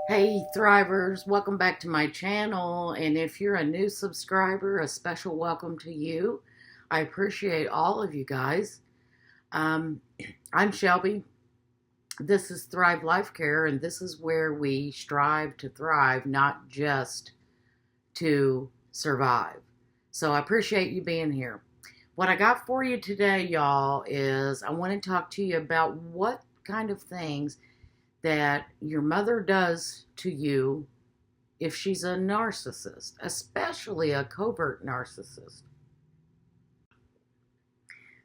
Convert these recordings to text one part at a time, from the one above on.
Hey Thrivers, welcome back to my channel, and if you're a new subscriber, a special welcome to you. I appreciate all of you guys. Um, I'm Shelby. This is Thrive Lifecare, and this is where we strive to thrive, not just to survive. So I appreciate you being here. What I got for you today, y'all, is I want to talk to you about what kind of things that your mother does to you if she's a narcissist, especially a covert narcissist.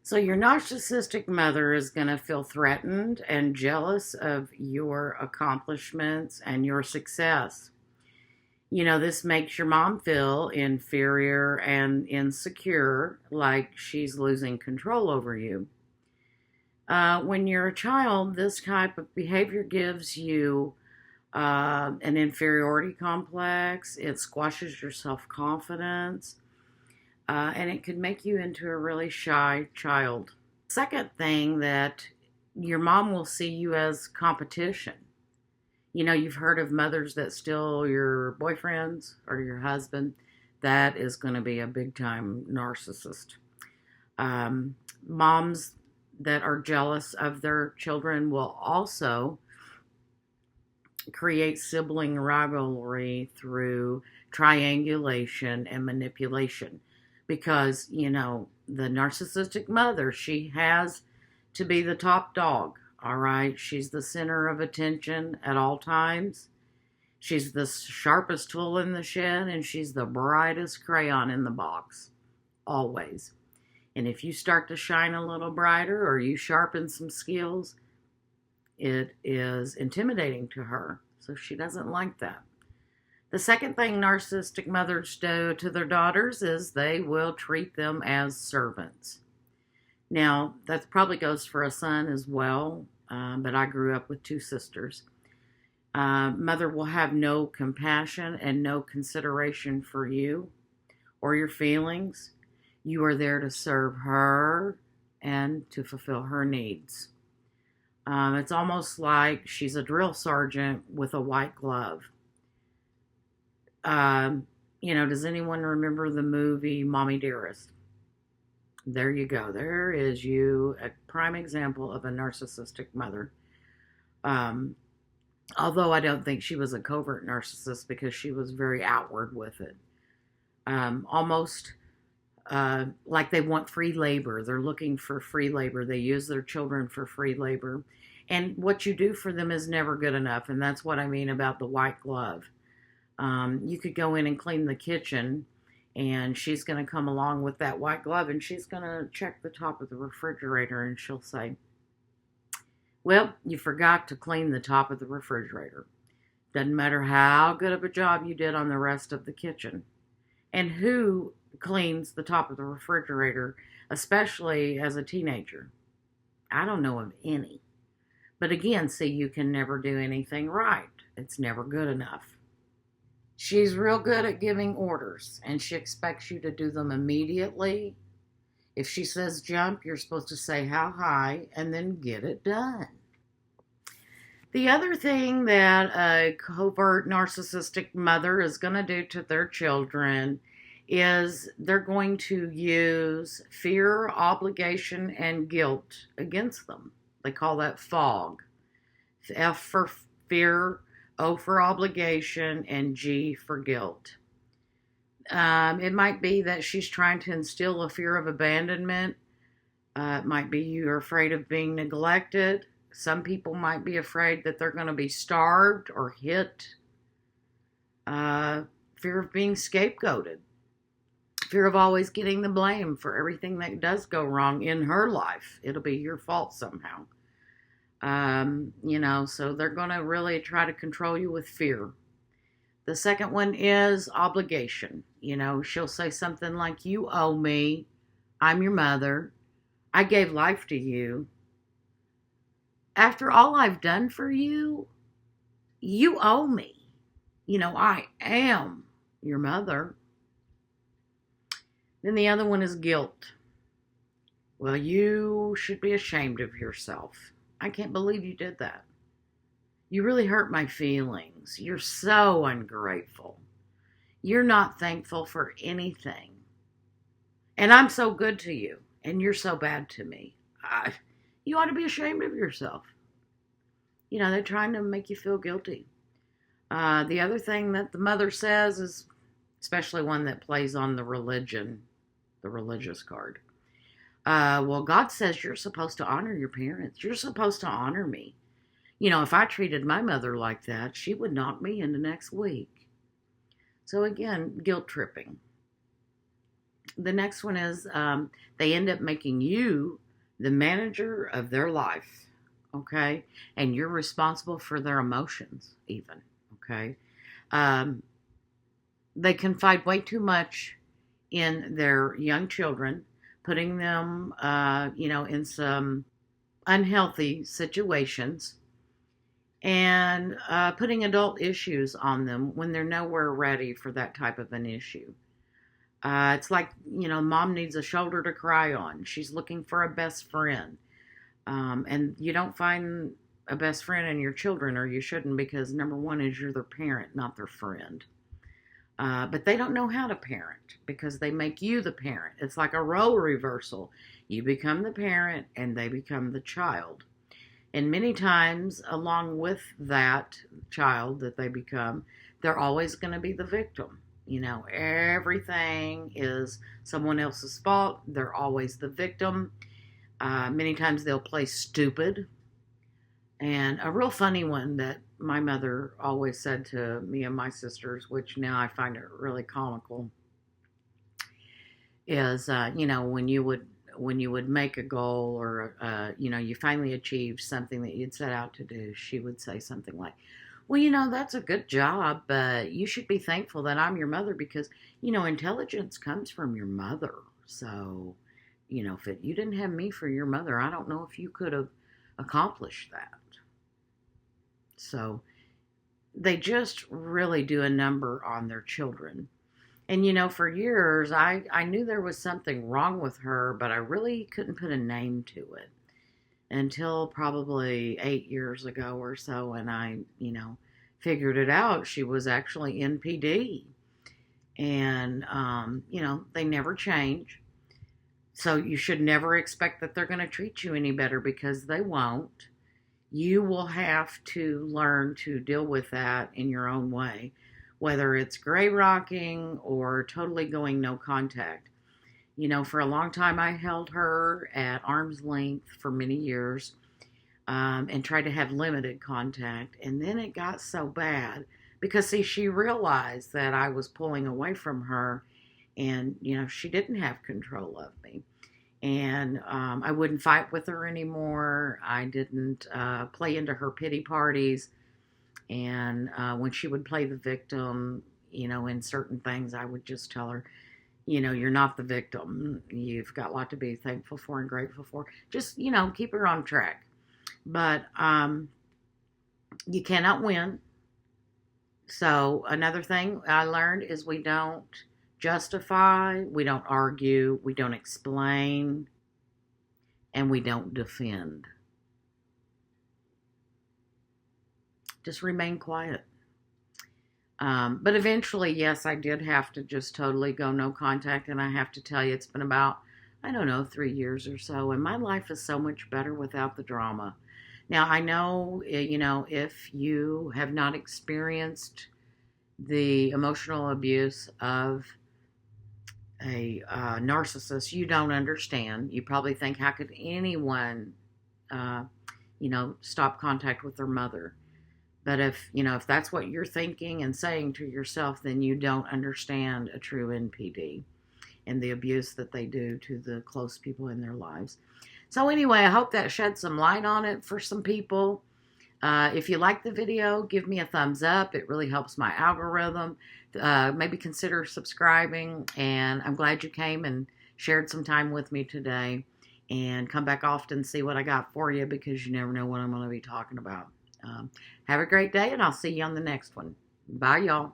So, your narcissistic mother is going to feel threatened and jealous of your accomplishments and your success. You know, this makes your mom feel inferior and insecure, like she's losing control over you. When you're a child, this type of behavior gives you an inferiority complex. It squashes your self-confidence, and it could make you into a really shy child. Second thing, that your mom will see you as competition. You know, you've heard of mothers that steal your boyfriends or your husband. That is going to be a big-time narcissist. Moms that are jealous of their children will also create sibling rivalry through triangulation and manipulation, because, you know, the narcissistic mother, she has to be the top dog. All right, she's the center of attention at all times. She's the sharpest tool in the shed, and she's the brightest crayon in the box, always. And if you start to shine a little brighter or you sharpen some skills, it is intimidating to her. So she doesn't like that. The second thing narcissistic mothers do to their daughters is they will treat them as servants. Now, that probably goes for a son as well, but I grew up with two sisters. Mother will have no compassion and no consideration for you or your feelings. You are there to serve her and to fulfill her needs. It's almost like she's a drill sergeant with a white glove. You know, does anyone remember the movie Mommy Dearest? There you go. There is you, a prime example of a narcissistic mother. Although I don't think she was a covert narcissist, because she was very outward with it. Almost like they want free labor. They're looking for free labor. They use their children for free labor. And what you do for them is never good enough. And that's what I mean about the white glove. You could go in and clean the kitchen, and she's going to come along with that white glove, and she's going to check the top of the refrigerator, and she'll say, well, you forgot to clean the top of the refrigerator. Doesn't matter how good of a job you did on the rest of the kitchen. And who cleans the top of the refrigerator, especially as a teenager? I don't know of any. But again, see, you can never do anything right. It's never good enough. She's real good at giving orders, and she expects you to do them immediately. If she says jump, you're supposed to say how high and then get it done. The other thing that a covert narcissistic mother is going to do to their children is they're going to use fear, obligation, and guilt against them. They call that fog. F for fear, O for obligation, and G for guilt. It might be that she's trying to instill a fear of abandonment. It might be you're afraid of being neglected. Some people might be afraid that they're going to be starved or hit. Fear of being scapegoated. Fear of always getting the blame for everything that does go wrong in her life. It'll be your fault somehow. You know, so they're going to really try to control you with fear. The second one is obligation. You know, she'll say something like, you owe me. I'm your mother. I gave life to you. After all I've done for you, you owe me. You know, I am your mother. Then the other one is guilt. Well, you should be ashamed of yourself. I can't believe you did that. You really hurt my feelings. You're so ungrateful. You're not thankful for anything. And I'm so good to you, and you're so bad to me. You ought to be ashamed of yourself. You know, they're trying to make you feel guilty. The other thing that the mother says is, especially one that plays on the religious card. Well, God says you're supposed to honor your parents. You're supposed to honor me. You know, if I treated my mother like that, she would knock me into next week. So again, guilt tripping. The next one is they end up making you the manager of their life, okay? And you're responsible for their emotions even, okay? They confide way too much in their young children, putting them, in some unhealthy situations, and putting adult issues on them when they're nowhere ready for that type of an issue. It's like, mom needs a shoulder to cry on. She's looking for a best friend. And you don't find a best friend in your children, or you shouldn't, because number one is you're their parent, not their friend. But they don't know how to parent because they make you the parent. It's like a role reversal. You become the parent and they become the child. And many times, along with that child that they become, they're always going to be the victim. Everything is someone else's fault. They're always the victim. Many times they'll play stupid. And a real funny one that my mother always said to me and my sisters, which now I find it really comical, is, when you would make a goal, or, you finally achieved something that you'd set out to do, she would say something like, well, that's a good job, but you should be thankful that I'm your mother because, intelligence comes from your mother. So, if you didn't have me for your mother, I don't know if you could have accomplished that. So they just really do a number on their children. And, for years, I knew there was something wrong with her, but I really couldn't put a name to it until probably 8 years ago or so. And I, figured it out. She was actually NPD. And, they never change. So you should never expect that they're going to treat you any better, because they won't. You will have to learn to deal with that in your own way, whether it's gray rocking or totally going no contact. For a long time, I held her at arm's length for many years, and tried to have limited contact. And then it got so bad because, see, she realized that I was pulling away from her, and, she didn't have control of me. And I wouldn't fight with her anymore. I didn't play into her pity parties. And when she would play the victim, in certain things, I would just tell her, you're not the victim. You've got a lot to be thankful for and grateful for. Just, keep her on track. But you cannot win. So another thing I learned is we don't justify, we don't argue, we don't explain, and we don't defend. Just remain quiet. But eventually, yes, I did have to just totally go no contact. And I have to tell you, it's been about, 3 years or so. And my life is so much better without the drama. Now, I know, if you have not experienced the emotional abuse of a narcissist, you don't understand. You probably think, how could anyone, stop contact with their mother? But if that's what you're thinking and saying to yourself, then you don't understand a true NPD and the abuse that they do to the close people in their lives. So anyway, I hope that shed some light on it for some people. If you like the video, give me a thumbs up. It really helps my algorithm. Maybe consider subscribing. And I'm glad you came and shared some time with me today. And come back often, see what I got for you, because you never know what I'm going to be talking about. Have a great day, and I'll see you on the next one. Bye, y'all.